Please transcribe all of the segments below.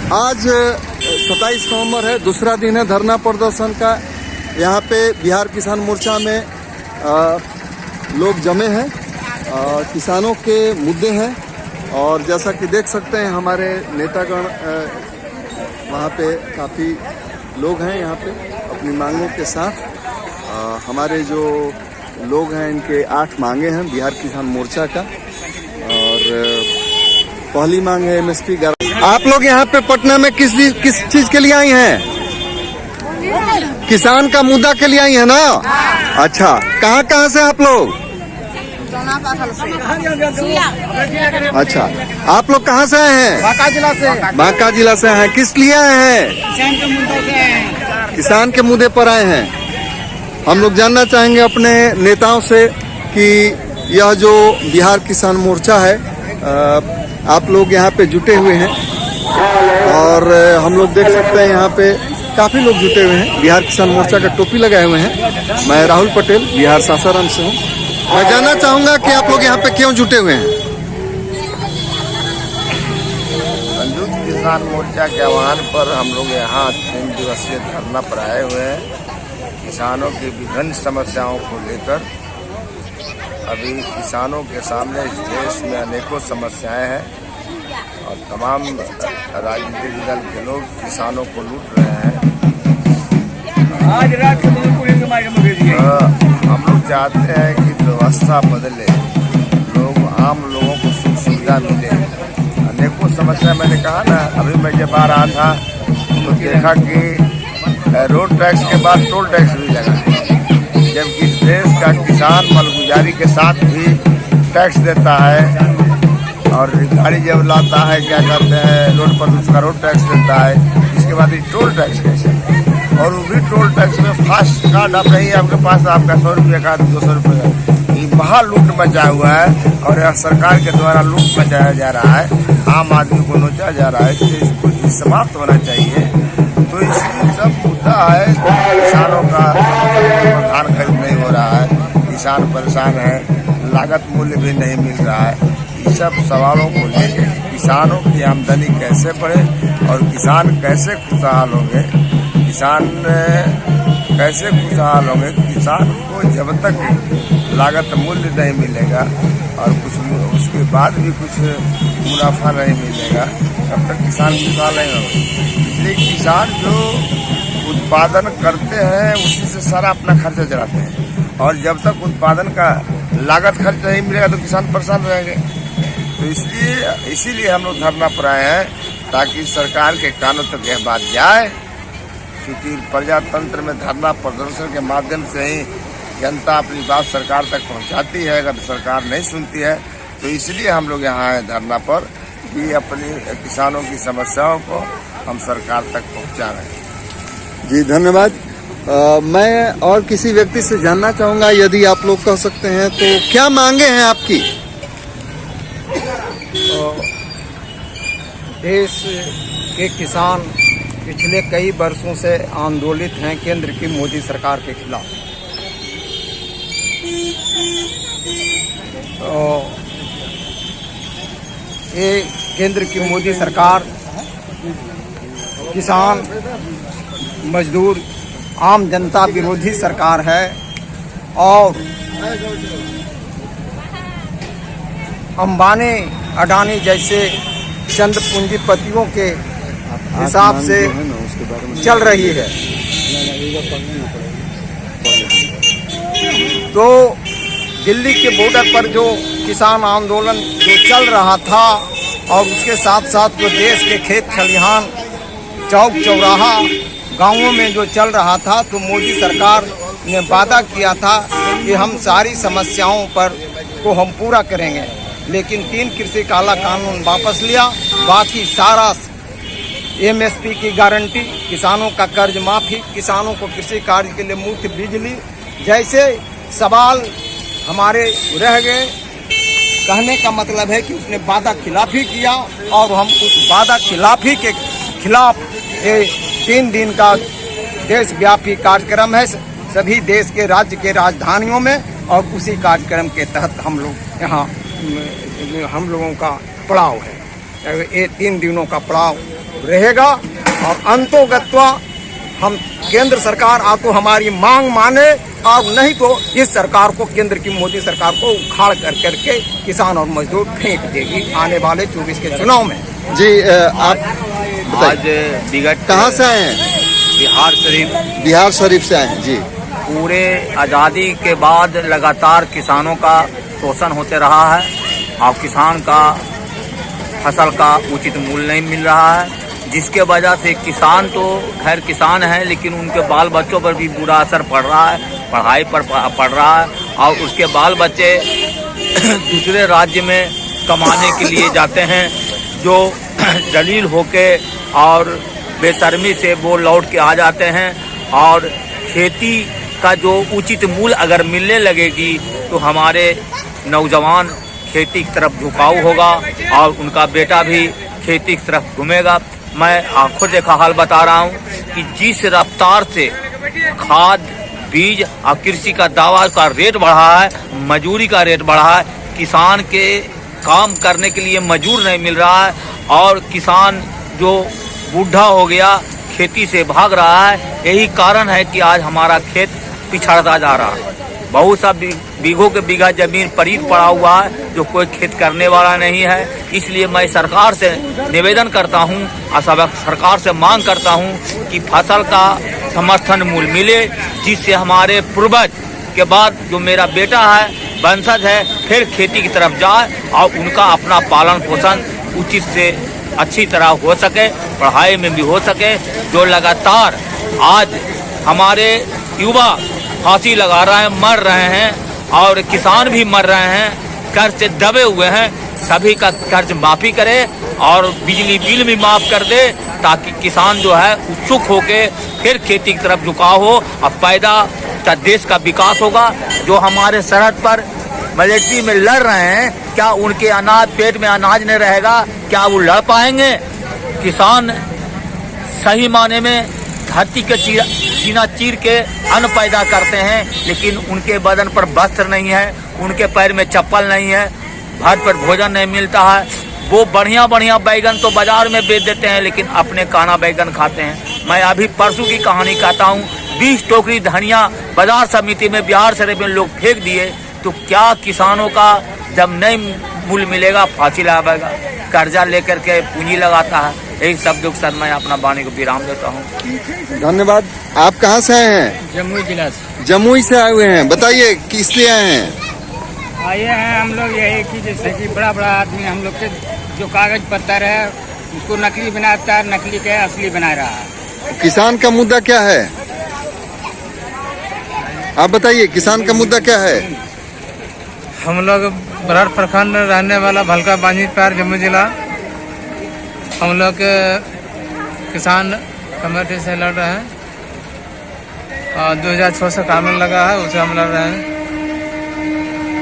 आज 27 नवंबर है, दूसरा दिन है धरना प्रदर्शन का। यहाँ पे बिहार किसान मोर्चा में लोग जमे हैं, किसानों के मुद्दे हैं और जैसा कि देख सकते हैं हमारे नेतागण वहाँ पे काफ़ी लोग हैं यहाँ पे अपनी मांगों के साथ। हमारे जो लोग हैं इनके 8 मांगे हैं बिहार किसान मोर्चा का और पहली मांग है MSP गारंटी। आप लोग यहाँ पे पटना में किस चीज के लिए आई हैं? किसान का मुद्दा के लिए आई है ना? अच्छा, कहाँ से आप लोग? अच्छा, आप लोग कहाँ से आए हैं? बांका जिला से। बांका जिला से हैं। किस लिए आए हैं? किसान के मुद्दे से हैं। किसान के मुद्दे पर आए हैं। हम लोग जानना चाहेंगे अपने नेताओं से कि यह जो बिहार किसान मोर्चा है, आप लोग यहाँ पे जुटे हुए हैं और हम लोग देख सकते हैं यहाँ पे काफ़ी लोग जुटे हुए हैं। बिहार किसान मोर्चा का टोपी लगाए हुए हैं। मैं राहुल पटेल बिहार सासाराम से हूँ। मैं जानना चाहूँगा कि आप लोग यहाँ पे क्यों जुटे हुए हैं? संयुक्त किसान मोर्चा के आह्वान पर हम लोग यहाँ 3 दिवसीय धरना पर आए हुए हैं। किसानों की विभिन्न समस्याओं को लेकर अभी किसानों के सामने इस देश में अनेकों समस्याएं हैं और तमाम राजनीतिक दल के लोग किसानों को लूट रहे हैं। आज रात को हम लोग चाहते हैं कि व्यवस्था बदले, आम लोगों को सुख सुविधा मिले। अनेकों समस्या, मैंने कहा ना, अभी मैं जब आ रहा था तो देखा कि रोड टैक्स के बाद टोल टैक्स भी लगा है, जबकि देश का किसान मालगुजारी के साथ भी टैक्स देता है और गाड़ी जब लाता है क्या करते हैं रोड पर उसका रोड टैक्स देता है। इसके बाद ये टोल टैक्स कैसे, और वो भी टोल टैक्स में फास्ट कार्ड आप नहीं आपके पास, आपका 100 रुपये का 200 रुपये का, ये वहाँ लूट मचा हुआ है और यह सरकार के द्वारा लूट मचाया जा रहा है, आम आदमी को नोचा जा रहा है। तो इसको समाप्त होना चाहिए। तो इसलिए सब मुद्दा है, किसानों का धान खरीद नहीं हो रहा है, किसान परेशान है, लागत मूल्य भी नहीं मिल रहा है। इस सब सवालों को लेकर किसानों की आमदनी कैसे बढ़े और किसान कैसे खुशहाल होंगे, किसान कैसे खुशहाल होंगे। किसान को जब तक लागत मूल्य नहीं मिलेगा और कुछ उसके बाद भी कुछ मुनाफा नहीं मिलेगा, तब तक किसान खुशहाल नहीं होगा। इसलिए किसान जो उत्पादन करते हैं उसी से सारा अपना खर्चा चलाते हैं और जब तक उत्पादन का लागत खर्च नहीं मिलेगा तो किसान परेशान रहेंगे। तो इसीलिए हम लोग धरना पर आए हैं ताकि सरकार के कानों तक यह बात जाए, क्योंकि प्रजातंत्र में धरना प्रदर्शन के माध्यम से ही जनता अपनी बात सरकार तक पहुंचाती है। अगर सरकार नहीं सुनती है तो इसलिए हम लोग यहाँ आए धरना पर कि अपनी किसानों की समस्याओं को हम सरकार तक पहुंचा रहे हैं। जी धन्यवाद। मैं और किसी व्यक्ति से जानना चाहूँगा, यदि आप लोग कह सकते हैं तो क्या मांगे हैं आपकी? देश के किसान पिछले कई वर्षों से आंदोलित हैं केंद्र की मोदी सरकार के खिलाफ। तो ये केंद्र की मोदी सरकार किसान, मजदूर, आम जनता विरोधी सरकार है और अंबानी, अडानी जैसे चंद पूंजीपतियों के हिसाब से चल रही है। तो दिल्ली के बॉर्डर पर जो किसान आंदोलन जो चल रहा था और उसके साथ साथ जो देश के खेत खलिहान, चौक चौराहा, गांवों में जो चल रहा था, तो मोदी सरकार ने वादा किया था कि हम सारी समस्याओं पर को हम पूरा करेंगे, लेकिन 3 कृषि काला कानून वापस लिया। बाकी सारा MSP की गारंटी, किसानों का कर्ज माफी, किसानों को कृषि कार्य के लिए मुफ्त बिजली जैसे सवाल हमारे रह गए। कहने का मतलब है कि उसने वादा खिलाफी किया और हम उस वादा खिलाफी के खिलाफ 3 दिन का देशव्यापी कार्यक्रम है सभी देश के राज्य के राजधानियों में, और उसी कार्यक्रम के तहत हम लोग यहाँ हम लोगों का पड़ाव है। ये 3 दिनों का पड़ाव रहेगा। और अंतोगत्वा हम केंद्र सरकार आपको हमारी मांग माने, और नहीं तो इस सरकार को, केंद्र की मोदी सरकार को उखाड़ कर करके किसान और मजदूर फेंक देगी आने वाले 24 के चुनाव में। जी आप आज विगत कहाँ से आए हैं? बिहार शरीफ से आए हैं जी। पूरे आज़ादी के बाद लगातार किसानों का शोषण होते रहा है और किसान का फसल का उचित मूल्य नहीं मिल रहा है, जिसके वजह से किसान तो खैर किसान है, लेकिन उनके बाल बच्चों पर भी बुरा असर पड़ रहा है, पढ़ाई पर पड़ रहा है। और उसके बाल बच्चे दूसरे राज्य में कमाने के लिए जाते हैं, जो जलील होके और बेशर्मी से वो लौट के आ जाते हैं। और खेती का जो उचित मूल्य अगर मिलने लगेगी तो हमारे नौजवान खेती की तरफ झुकाव होगा और उनका बेटा भी खेती की तरफ घूमेगा। मैं आंखों देखा हाल बता रहा हूँ कि जिस रफ्तार से खाद, बीज और कृषि का दावा का रेट बढ़ा है, मजदूरी का रेट बढ़ा है, किसान के काम करने के लिए मजदूर नहीं मिल रहा है और किसान जो बूढ़ा हो गया खेती से भाग रहा है। यही कारण है कि आज हमारा खेत पिछड़ता जा रहा है। बहुत सा बीघों के बीघा जमीन परीत पड़ा हुआ है, जो कोई खेत करने वाला नहीं है। इसलिए मैं सरकार से निवेदन करता हूं और सरकार से मांग करता हूं कि फसल का समर्थन मूल्य मिले, जिससे हमारे पूर्वज के बाद जो मेरा बेटा है, वंशज है, फिर खेती की तरफ जाए और उनका अपना पालन पोषण उचित से अच्छी तरह हो सके, पढ़ाई में भी हो सके। जो लगातार आज हमारे युवा फांसी लगा रहे हैं, मर रहे हैं और किसान भी मर रहे हैं, कर्ज से दबे हुए हैं, सभी का कर्ज माफी करे और बिजली बिल भी माफ कर दे, ताकि किसान जो है उत्सुक होके फिर खेती की तरफ झुकाव हो और पैदा का देश का विकास होगा। जो हमारे सरहद पर मिलिट्री में लड़ रहे हैं, क्या उनके अनाज पेट में अनाज नहीं रहेगा? क्या वो लड़ पाएंगे? किसान सही माने में धरती के सीना चीर के अन्न पैदा करते हैं, लेकिन उनके बदन पर वस्त्र नहीं है, उनके पैर में चप्पल नहीं है, घर पर भोजन नहीं मिलता है। वो बढ़िया बढ़िया बैगन तो बाजार में बेच देते हैं, लेकिन अपने काना बैगन खाते हैं। मैं अभी परसों की कहानी कहता हूँ, 20 टोकरी धनिया बाजार समिति में बिहार शरीफ में लोग फेंक दिए। तो क्या किसानों का जब नहीं मूल्य मिलेगा फांसी लगाएगा, कर्जा लेकर के पूंजी लगाता है। यही सब दुख सर मैं अपना वाणी को विराम देता हूँ। धन्यवाद। आप कहाँ से आए हैं? जमुई जिला से। जमुई से आए हुए हैं, बताइए किस लिए आए हैं? आए हैं हम लोग यही कि जैसे कि बड़ा बड़ा आदमी हम लोग के जो कागज पत्तर है उसको नकली बनाता है, नकली के असली बना रहा है। किसान का मुद्दा क्या है? आप बताइए, किसान का मुद्दा क्या है? हम लोग बराड़ प्रखंड रहने वाला भलका बांझी पार जम्मू जिला, हम लोग किसान कमेटी से लड़ रहे हैं और 2006 से कानून लगा है, उसे हम लड़ रहे हैं।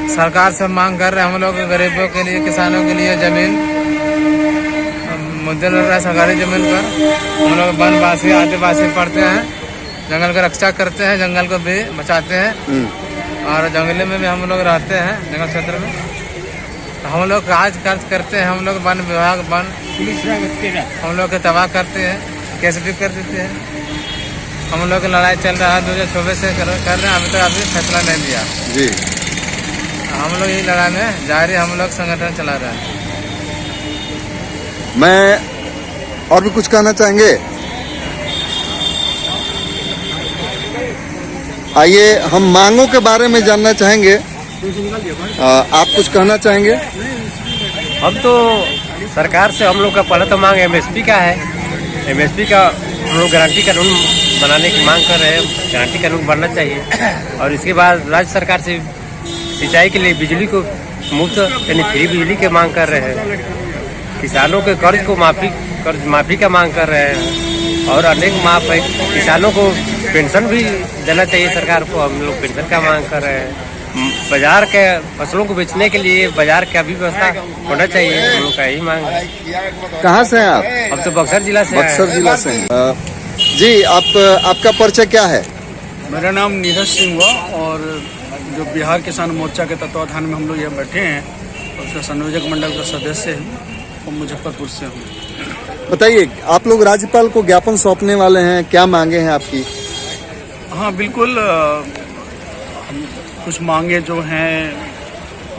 सरकार से मांग कर रहे हैं हम लोग गरीबों के लिए, किसानों के लिए जमीन मुद्दे लड़ रहे हैं सरकारी जमीन पर। हम लोग वनवासी आदिवासी पढ़ते हैं, जंगल की रक्षा करते हैं, जंगल को भी बचाते हैं और जंगले में भी हम लोग रहते हैं, जंगल क्षेत्र में। हम लोग आज कार्य करते हैं, हम लोग वन विभाग वन हम लोग के तबाह करते हैं, केस भी कर देते हैं। हम लोग की लड़ाई चल रहा है 2024 से कर रहे हैं, अभी तक अभी फैसला नहीं दिया जी। हम लोग यही लड़ाई में जारी हम लोग संगठन चला रहे हैं। मैं और भी कुछ कहना चाहेंगे? आइए हम मांगों के बारे में जानना चाहेंगे। आप कुछ कहना चाहेंगे? हम तो सरकार से हम लोग का पहले तो मांग एमएसपी का है। एमएसपी का हम लोग गारंटी कानून बनाने की मांग कर रहे हैं, गारंटी कानून बनना चाहिए। और इसके बाद राज्य सरकार से सिंचाई के लिए बिजली को मुफ्त यानी फ्री बिजली की मांग कर रहे हैं। किसानों के कर्ज माफी का मांग कर रहे हैं और अनेक माफ है। किसानों को पेंशन भी देना चाहिए सरकार को, हम लोग पेंशन का मांग कर रहे हैं। बाजार के फसलों को बेचने के लिए बाजार का भी व्यवस्था होना चाहिए, हम लोग का यही मांग है। कहाँ से हैं आप? अब तो बक्सर जिला से बक्सर जिला से हैं। जी, आपका परिचय क्या है? मेरा नाम नीरज सिंह हुआ और जो बिहार किसान मोर्चा के तत्वाधान में हम लोग यहाँ बैठे हैं, उसका संयोजक मंडल का सदस्य हूँ और मुजफ्फरपुर से हूँ। बताइए, आप लोग राज्यपाल को ज्ञापन सौंपने वाले हैं, क्या मांगे हैं आपकी? हाँ बिल्कुल, कुछ मांगे जो हैं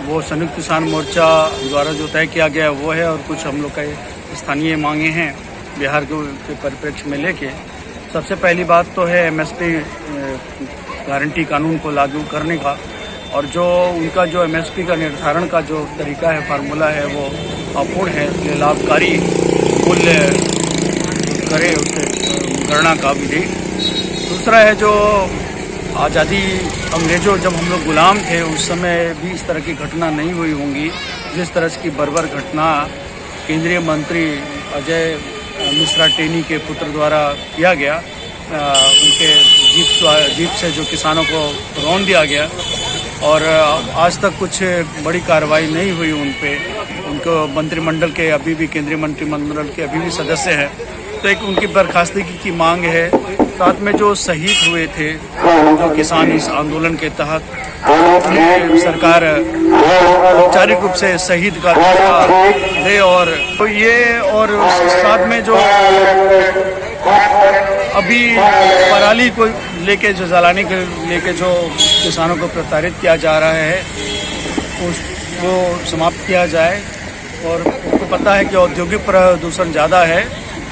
वो संयुक्त किसान मोर्चा द्वारा जो तय किया गया है वो है, और कुछ हम लोग का स्थानीय मांगे हैं बिहार के परिप्रेक्ष्य में लेके। सबसे पहली बात तो है एमएसपी गारंटी कानून को लागू करने का, और जो उनका जो एमएसपी का निर्धारण का जो तरीका है, फार्मूला है, वो अपूर्ण है, इसलिए लाभकारी मूल्य करे उसे गणना का विधि। दूसरा है जो आज़ादी अंग्रेजों जब हम लोग गुलाम थे उस समय भी इस तरह की घटना नहीं हुई होंगी जिस तरह की बर्बर घटना केंद्रीय मंत्री अजय मिश्रा टेनी के पुत्र द्वारा किया गया। उनके जीप से जो किसानों को रौंद दिया गया, और आज तक कुछ बड़ी कार्रवाई नहीं हुई उन पे। उनको मंत्रिमंडल के अभी भी केंद्रीय मंत्रिमंडल के अभी भी सदस्य हैं, तो एक उनकी बर्खास्तगी की मांग है। साथ में जो शहीद हुए थे जो किसान इस आंदोलन के तहत, सरकार औपचारिक रूप से शहीद का दे, और तो ये, और साथ में जो अभी पराली को लेके जो जलाने के लेके जो किसानों को प्रताड़ित किया जा रहा है उसको समाप्त किया जाए। और आपको पता है कि औद्योगिक प्रदूषण ज़्यादा है,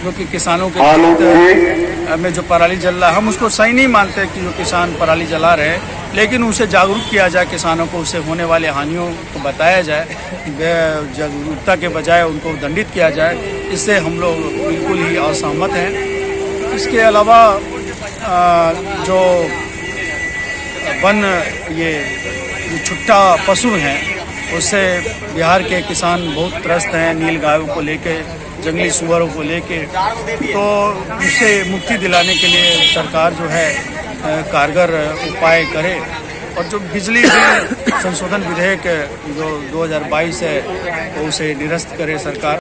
जो कि किसानों के खेत में जो पराली जल रहा है, हम उसको सही नहीं मानते कि जो किसान पराली जला रहे हैं, लेकिन उसे जागरूक किया जाए, किसानों को उससे होने वाले हानियों को बताया जाए, जागरूकता के बजाय उनको दंडित किया जाए। इससे हम लोग बिल्कुल ही असहमत हैं। इसके अलावा जो वन ये छुट्टा पशु हैं उससे बिहार के किसान बहुत त्रस्त हैं, नील गायों को लेके, जंगली सुअरों को लेके, तो उससे मुक्ति दिलाने के लिए सरकार जो है कारगर उपाय करे। और जो बिजली बिल संशोधन विधेयक जो 2022 है तो उसे निरस्त करे सरकार।